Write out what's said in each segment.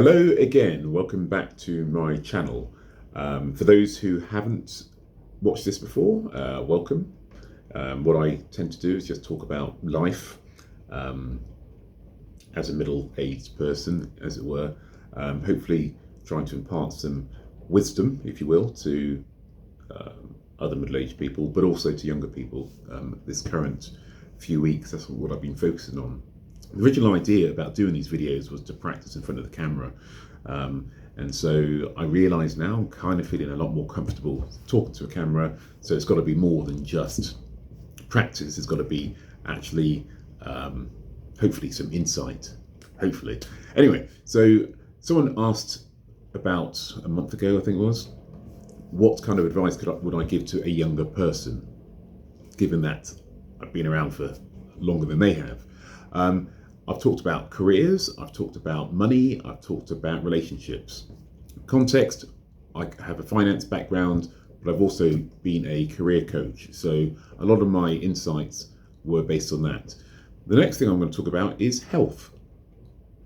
Hello again, welcome back to my channel. For those who haven't watched this before, welcome. What I tend to do is just talk about life as a middle-aged person, as it were. Hopefully trying to impart some wisdom, if you will, to other middle-aged people, but also to younger people. This current few weeks, that's what I've been focusing on. The original idea about doing these videos was to practice in front of the camera. And so I realise now I'm kind of feeling a lot more comfortable talking to a camera. So it's got to be more than just practice. It's got to be actually, hopefully, some insight. Hopefully. Anyway, so someone asked about a month ago, I think it was, what kind of advice would I give to a younger person, given that I've been around for longer than they have. I've talked about careers, I've talked about money, I've talked about relationships. Context, I have a finance background, but I've also been a career coach. So a lot of my insights were based on that. The next thing I'm going to talk about is health.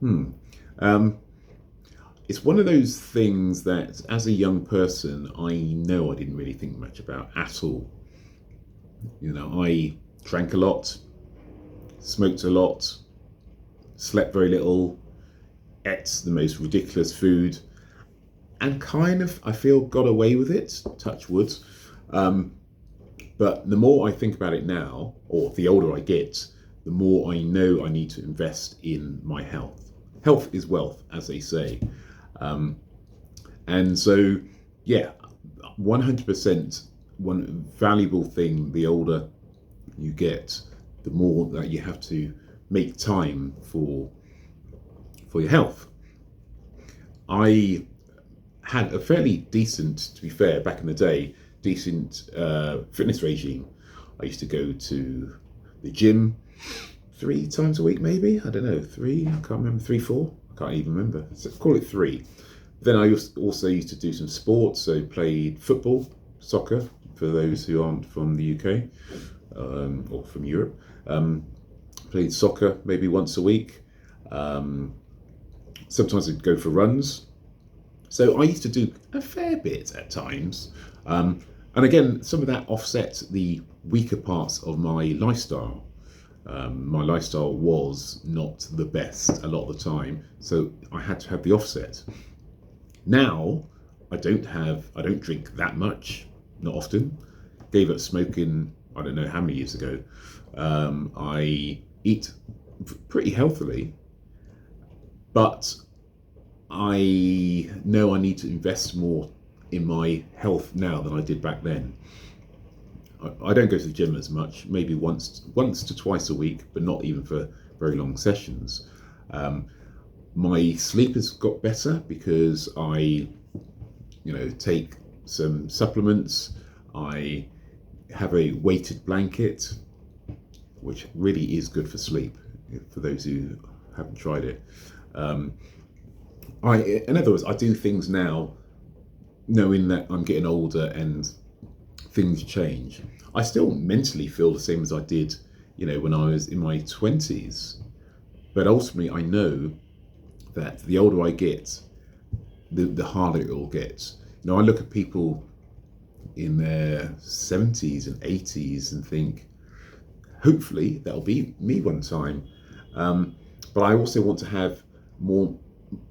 It's one of those things that as a young person, I know I didn't really think much about at all. You know, I drank a lot, smoked a lot, slept very little, ate the most ridiculous food, and kind of, I feel, got away with it, touch wood. But the more I think about it now, or the older I get, the more I know I need to invest in my health. Health is wealth, as they say. And so, yeah, 100% one valuable thing, the older you get, the more that you have to make time for your health. I had a fairly decent, to be fair, back in the day, decent fitness regime. I used to go to the gym 3 times a week, maybe. I don't know, 3, I can't remember, 3, 4, I can't even remember. So call it 3. Then I also used to do some sports, so played football, soccer, for those who aren't from the UK or from Europe. Played soccer maybe once a week. Sometimes I'd go for runs. So I used to do a fair bit at times. And again, some of that offset the weaker parts of my lifestyle. My lifestyle was not the best a lot of the time, so I had to have the offset. Now, I don't drink that much, not often. Gave up smoking, I don't know how many years ago. I eat pretty healthily, but I know I need to invest more in my health now than I did back then. I don't go to the gym as much, maybe once to twice a week, but not even for very long sessions. My sleep has got better because I, take some supplements. I have a weighted blanket, which really is good for sleep, for those who haven't tried it. In other words, I do things now knowing that I'm getting older and things change. I still mentally feel the same as I did, when I was in my 20s. But ultimately, I know that the older I get, the harder it all gets. I look at people in their 70s and 80s and think, hopefully that'll be me one time. But I also want to have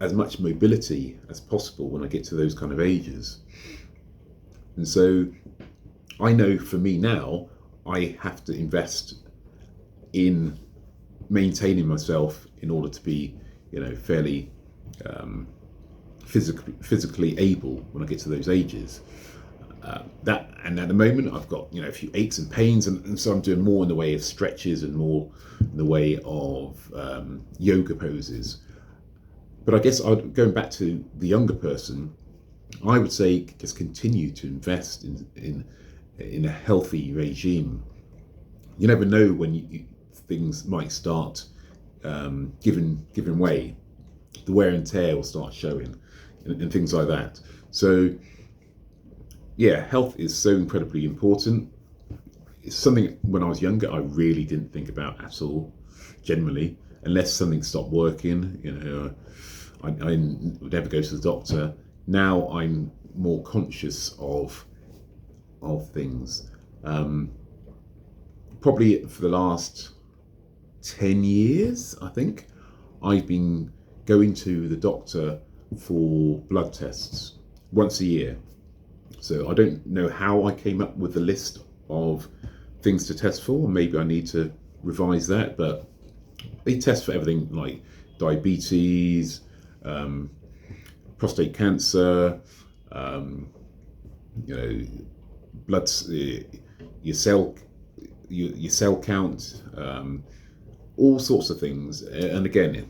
as much mobility as possible when I get to those kind of ages. And so I know for me now, I have to invest in maintaining myself in order to be, fairly physically able when I get to those ages. And at the moment I've got a few aches and pains, and so I'm doing more in the way of stretches and more in the way of yoga poses. But I guess going back to the younger person, I would say just continue to invest in a healthy regime. You never know when things might start giving way. The wear and tear will start showing and things like that. So yeah, health is so incredibly important. It's something when I was younger I really didn't think about at all, generally, unless something stopped working. I would never go to the doctor. Now I'm more conscious of things. Probably for the last 10 years, I think, I've been going to the doctor for blood tests once a year. So I don't know how I came up with the list of things to test for. Maybe I need to revise that, but they test for everything like diabetes, prostate cancer, blood, your cell count, all sorts of things. And again,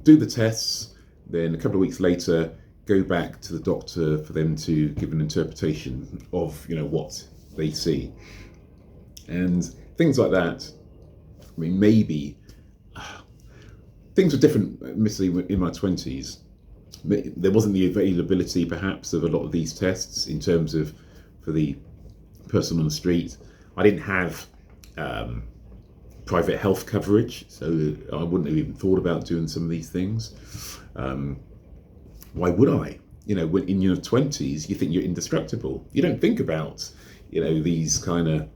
do the tests, then a couple of weeks later, go back to the doctor for them to give an interpretation of what they see. And things like that. I mean, maybe things were different, admittedly, in my 20s. There wasn't the availability, perhaps, of a lot of these tests in terms of for the person on the street. I didn't have private health coverage, so I wouldn't have even thought about doing some of these things. Why would I? When in your 20s, you think you're indestructible. You don't think about, these kind of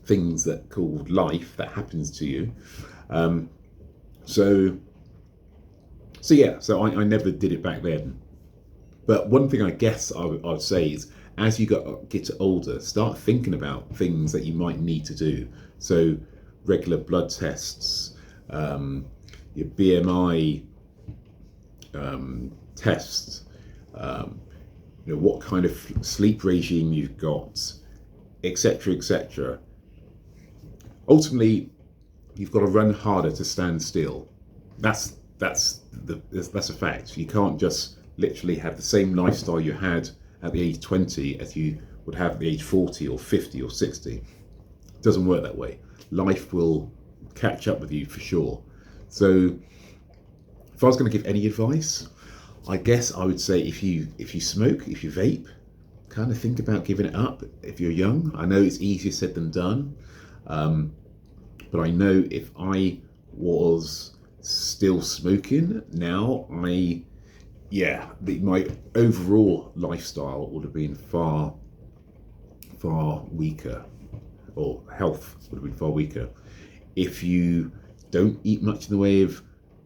things that called life that happens to you. So I never did it back then. But one thing I guess I'd say is, as you get older, start thinking about things that you might need to do. So regular blood tests, your BMI tests, what kind of sleep regime you've got, etc., etc. Ultimately, you've got to run harder to stand still. That's a fact. You can't just literally have the same lifestyle you had at the age 20 as you would have at the age 40 or 50 or 60. It doesn't work that way. Life will catch up with you for sure. So if I was going to give any advice, I guess I would say if you smoke, if you vape, kind of think about giving it up if you're young. I know it's easier said than done, but I know if I was still smoking now, my overall lifestyle would have been far weaker, or health would have been far weaker. If you don't eat much in the way of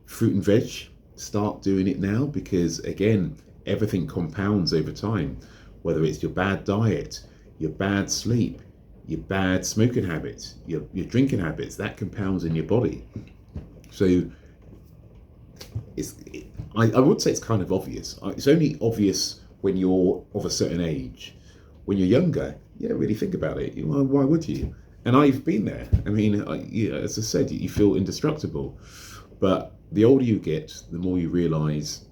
fruit and veg, start doing it now, because again, everything compounds over time. Whether it's your bad diet, your bad sleep, your bad smoking habits, your drinking habits, that compounds in your body. So I would say it's kind of obvious. It's only obvious when you're of a certain age. When you're younger, really think about it. Why would you? And I've been there. I mean, as I said, you feel indestructible. But the older you get, the more you realise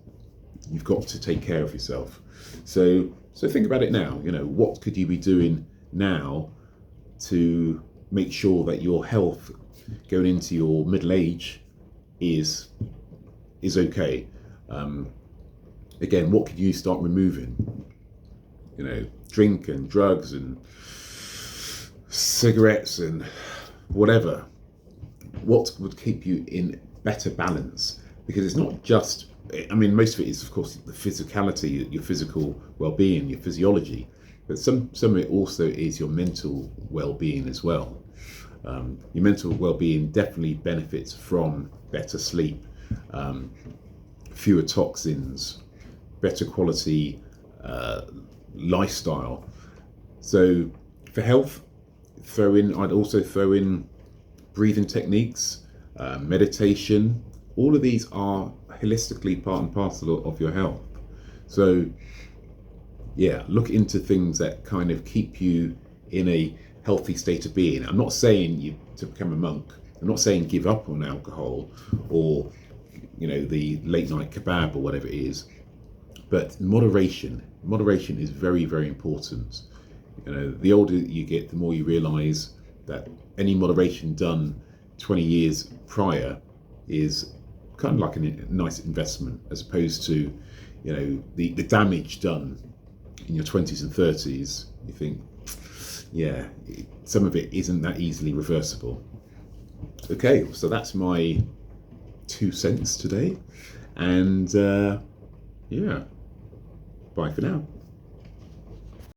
you've got to take care of yourself. So think about it now. What could you be doing now to make sure that your health going into your middle age is okay? Again, what could you start removing? Drink and drugs and cigarettes and whatever. What would keep you in better balance? Because it's not just, most of it is, of course, the physicality, your physical well-being, your physiology, but some of it also is your mental well-being as well. Your mental well-being definitely benefits from better sleep, fewer toxins, better quality lifestyle. So for health, I'd also throw in breathing techniques, meditation. All of these are holistically part and parcel of your health. So look into things that kind of keep you in a healthy state of being. I'm not saying you to become a monk. I'm not saying give up on alcohol or the late night kebab or whatever it is, but moderation is very, very important. The older you get, the more you realize that any moderation done 20 years prior is kind of like a nice investment, as opposed to the damage done in your 20s and 30s. You think some of it isn't that easily reversible. Okay, so that's my 2 cents today, And yeah, bye for now.